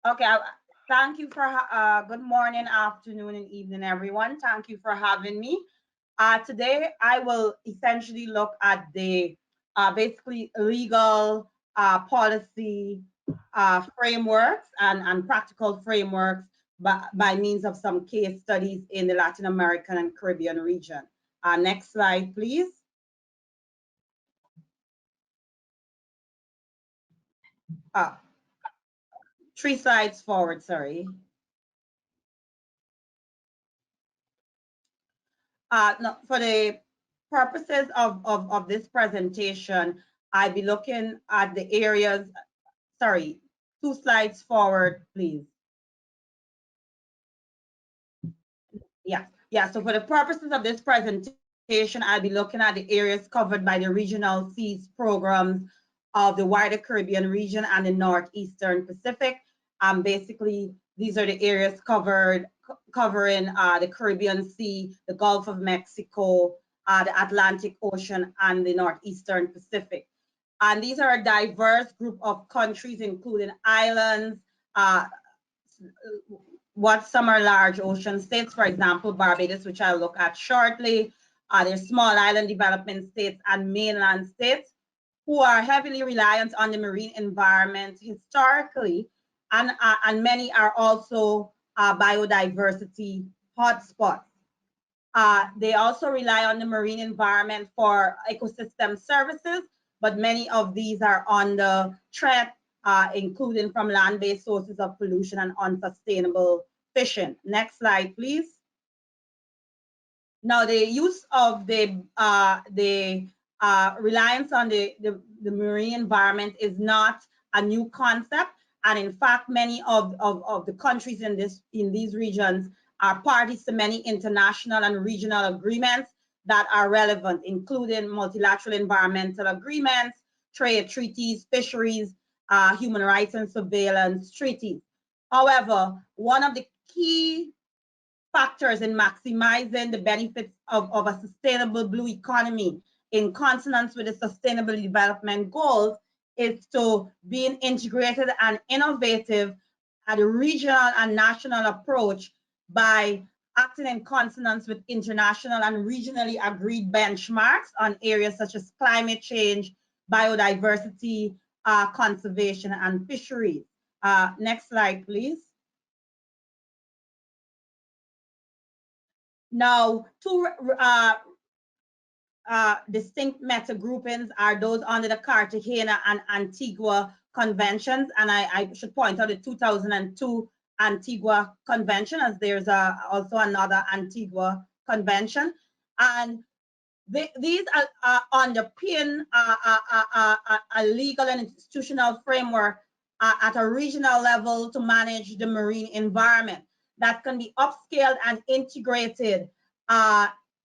Okay, thank you for good morning, afternoon, and evening, everyone. Thank you for having me. Today, I will essentially look at the basically legal policy frameworks and practical frameworks by means of some case studies in the Latin American and Caribbean region. Next slide, please. Uh, 3 slides forward, sorry. No, for the purposes of this presentation, I'll be looking at the areas, sorry, 2 slides forward, please. Yeah. So for the purposes of this presentation, I'll be looking at the areas covered by the regional seas programs of the wider Caribbean region and the Northeastern Pacific. Basically, these are the areas covering the Caribbean Sea, the Gulf of Mexico, the Atlantic Ocean, and the Northeastern Pacific. And these are a diverse group of countries, including islands, what some are large ocean states, for example, Barbados, which I'll look at shortly. There's small island development states and mainland states who are heavily reliant on the marine environment historically, and many are also biodiversity hotspots. They also rely on the marine environment for ecosystem services, but many of these are under threat, including from land-based sources of pollution and unsustainable fishing. Next slide, please. Now, the use of the reliance on the marine environment is not a new concept. And in fact, many of the countries in these regions are parties to many international and regional agreements that are relevant, including multilateral environmental agreements, trade treaties, fisheries, human rights and surveillance treaties. However, one of the key factors in maximizing the benefits of a sustainable blue economy in consonance with the sustainable development goals is to being integrated and innovative at a regional and national approach by acting in consonance with international and regionally agreed benchmarks on areas such as climate change, biodiversity, conservation, and fisheries. Next slide, please. Now, two distinct meta groupings are those under the Cartagena and Antigua conventions, and I should point out the 2002 Antigua Convention, as there's also another Antigua Convention, and these underpin a legal and institutional framework at a regional level to manage the marine environment that can be upscaled and integrated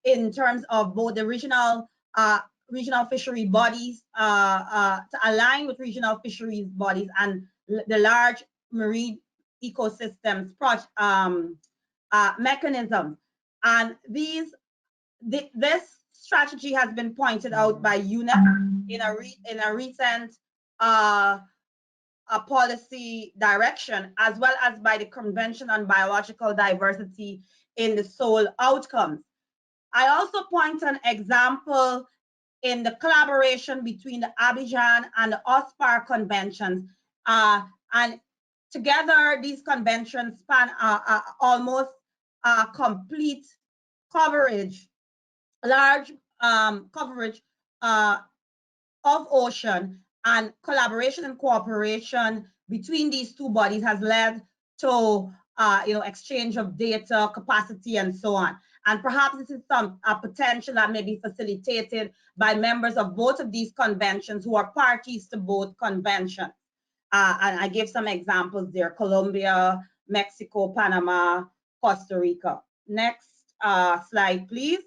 in terms of both the regional fishery bodies to align with regional fisheries bodies and the large marine ecosystems mechanisms. And this strategy has been pointed out by UNEP in a recent a policy direction, as well as by the Convention on Biological Diversity in the Seoul Outcomes. I also point an example in the collaboration between the Abidjan and the OSPAR conventions. And together, these conventions span almost complete coverage, large coverage of ocean, and collaboration and cooperation between these two bodies has led to exchange of data, capacity, and so on. And perhaps this is some potential that may be facilitated by members of both of these conventions who are parties to both conventions. And I give some examples there: Colombia, Mexico, Panama, Costa Rica. Next slide, please.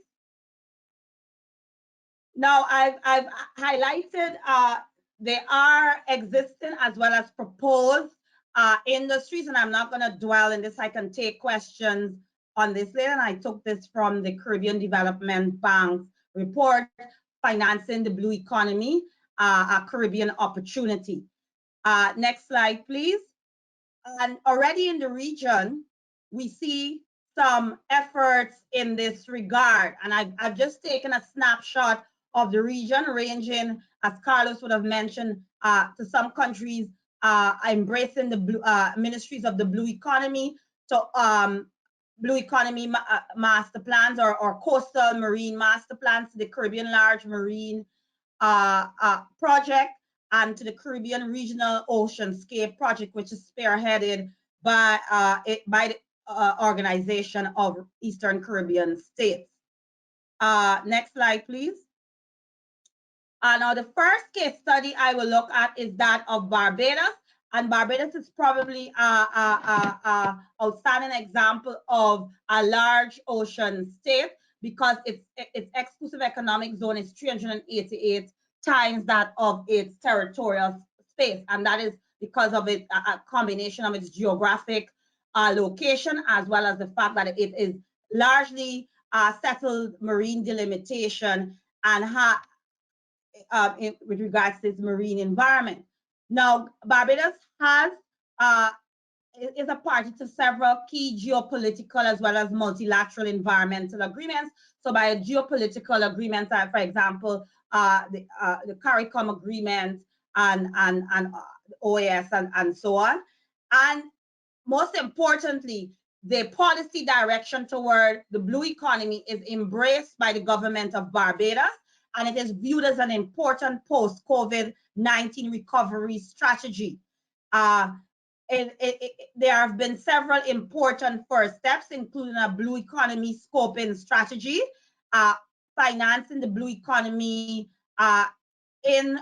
Now, I've highlighted there are existing as well as proposed industries, and I'm not going to dwell in this. I can take questions on this later, and I took this from the Caribbean Development Bank's report, Financing the Blue Economy, a Caribbean Opportunity. Next slide, please. And already in the region, we see some efforts in this regard. And I've just taken a snapshot of the region, ranging, as Carlos would have mentioned, to some countries embracing the ministries of the blue economy, to blue economy master plans, or coastal marine master plans, to the Caribbean Large Marine project, and to the Caribbean Regional Oceanscape project, which is spearheaded by the Organization of Eastern Caribbean States. Next slide, please. Now, the first case study I will look at is that of Barbados. And Barbados is probably an outstanding example of a large ocean state, because its exclusive economic zone is 388 times that of its territorial space. And that is because of a combination of its geographic location, as well as the fact that it is largely settled marine delimitation and with regards to its marine environment. Now, Barbados is a party to several key geopolitical as well as multilateral environmental agreements. So by geopolitical agreements, for example, the CARICOM agreement and OECS and so on. And most importantly, the policy direction toward the blue economy is embraced by the government of Barbados, and it is viewed as an important post-COVID-19 recovery strategy. There have been several important first steps, including a blue economy scoping strategy, financing the blue economy in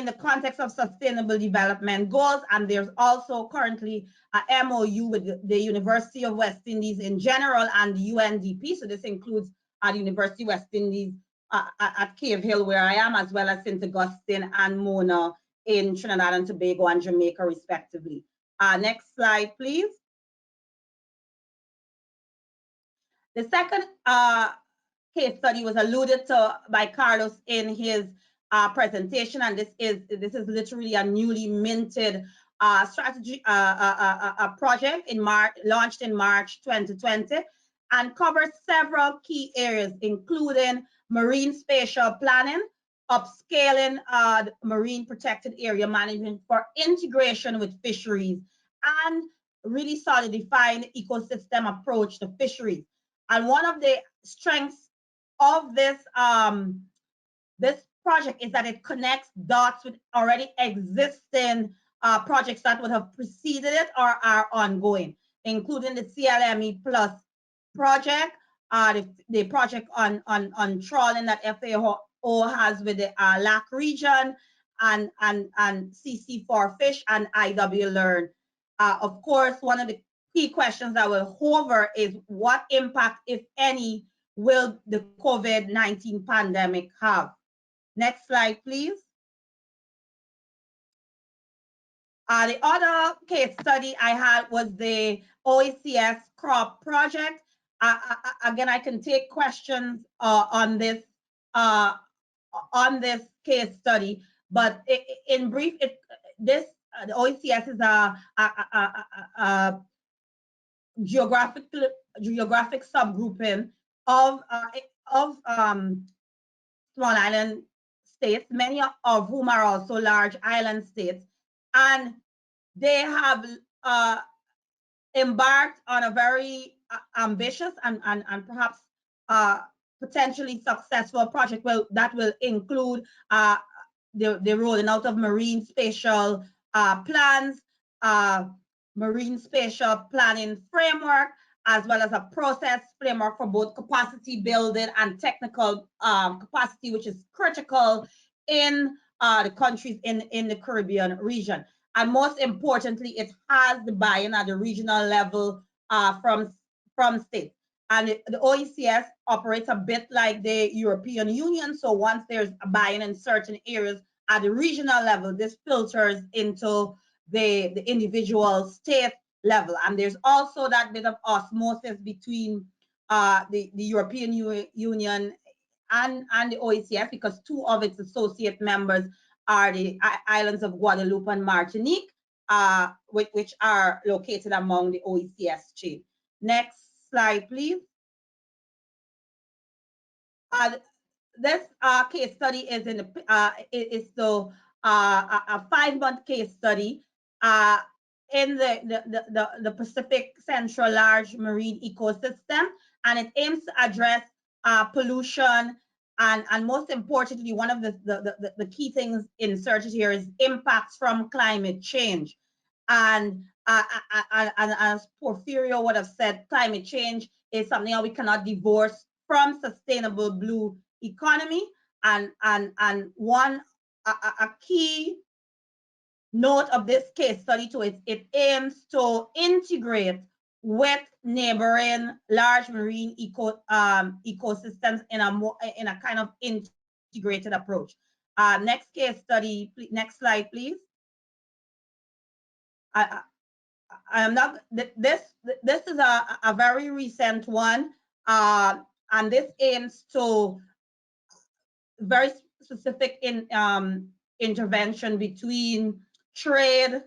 the context of sustainable development goals. And there's also currently a MOU with the University of West Indies in general and UNDP. So this includes the University of West Indies at Cave Hill, where I am, as well as St. Augustine and Mona in Trinidad and Tobago and Jamaica, respectively. Next slide, please. The second case study was alluded to by Carlos in his presentation, and this is literally a newly minted strategy project launched in March 2020, and covers several key areas, including marine spatial planning, upscaling marine protected area management for integration with fisheries, and really solidifying the ecosystem approach to fisheries. And one of the strengths of this project is that it connects dots with already existing projects that would have preceded it or are ongoing, including the CLME Plus project, the project on trawling that FAO has with the LAC region, and CC4Fish and IW Learn. Of course, one of the key questions that will hover is what impact, if any, will the COVID-19 pandemic have? Next slide, please. The other case study I had was the OECS crop project. Again, I can take questions on this case study, but in brief, the OECS is a geographic subgrouping of small island states, many of whom are also large island states, and they have embarked on a very ambitious and perhaps potentially successful project that will include the rolling out of marine spatial plans, marine spatial planning framework, as well as a process framework for both capacity building and technical capacity, which is critical in the countries in the Caribbean region. And most importantly, it has the buy-in at the regional level from states. And the OECS operates a bit like the European Union. So once there's a buy-in in certain areas at the regional level, this filters into the individual state level. And there's also that bit of osmosis between the European Union and the OECS, because two of its associate members are the islands of Guadeloupe and Martinique, which are located among the OECS chain. Next slide, please. This case study is in a 5-month case study in the Pacific Central large marine ecosystem, and it aims to address pollution and most importantly, one of the key things inserted here is impacts from climate change. And as Porfirio would have said, climate change is something that we cannot divorce from sustainable blue economy. And one key note of this case study too is it aims to integrate with neighboring large marine ecosystems in a kind of integrated approach. Next case study, next slide, please. I am not, this is a very recent one, and this aims to very specific intervention between trade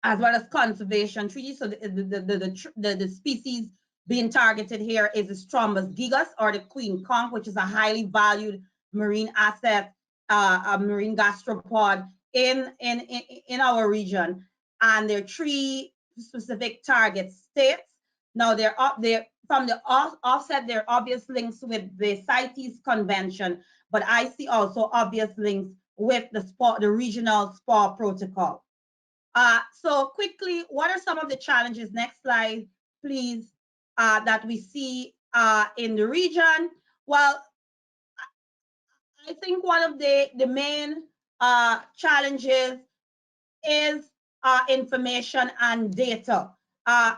as well as conservation treaties. So the species being targeted here is the Strombus gigas, or the queen conch, which is a highly valued marine asset, a marine gastropod in our region. And there are 3 specific target states. Now from the offset, there are obvious links with the CITES convention, but I see also obvious links with the regional SPA protocol. So quickly, what are some of the challenges? Next slide, please, that we see in the region. Well, I think one of the main challenges is information and data.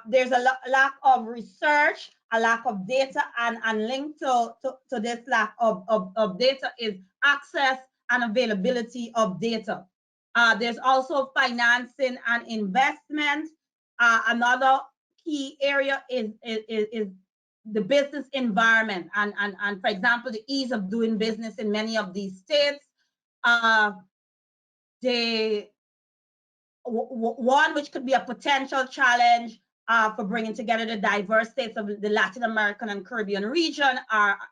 There's a lack of research, a lack of data, and linked to this lack of data is access and availability of data. There's also financing and investment. Another key area is the business environment, and for example, the ease of doing business in many of these states. One which could be a potential challenge for bringing together the diverse states of the Latin American and Caribbean region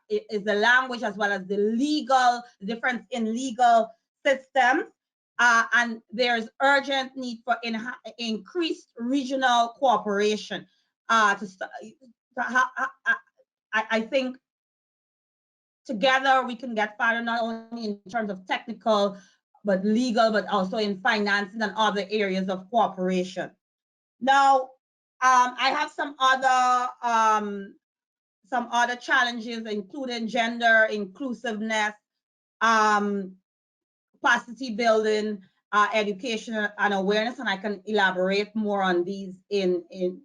is the language, as well as the difference in legal systems. And there's urgent need for increased regional cooperation. I think together we can get farther, not only in terms of technical, but legal, but also in financing and other areas of cooperation. Now, I have some other challenges, including gender inclusiveness, capacity building, education and awareness, and I can elaborate more on these in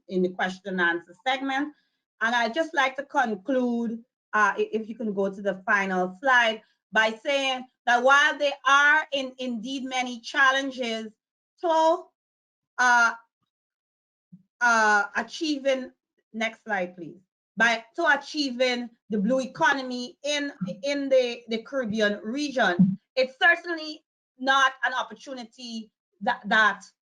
the question and answer segment. And I'd just like to conclude, if you can go to the final slide, by saying that while there are indeed many challenges to achieving, next slide please, to achieving the blue economy in the Caribbean region, it's certainly not an opportunity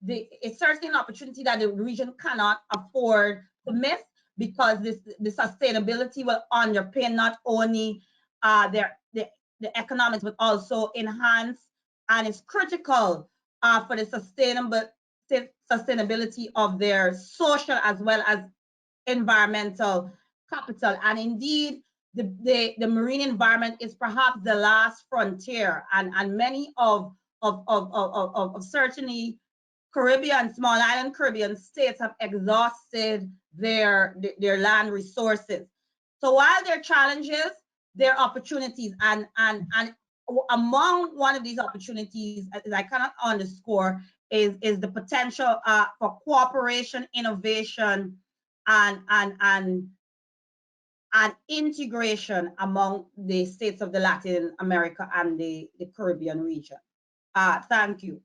it's certainly an opportunity that the region cannot afford to miss, because the sustainability will underpin not only the economics, but also enhance, and is critical for the sustainability of their social as well as environmental capital. And indeed, the marine environment is perhaps the last frontier, and many of certainly Caribbean, small island Caribbean states have exhausted their land resources. So while there are challenges, there are opportunities, and among one of these opportunities, as I cannot underscore, is the potential for cooperation, innovation, and integration among the states of the Latin America and the Caribbean region. Thank you.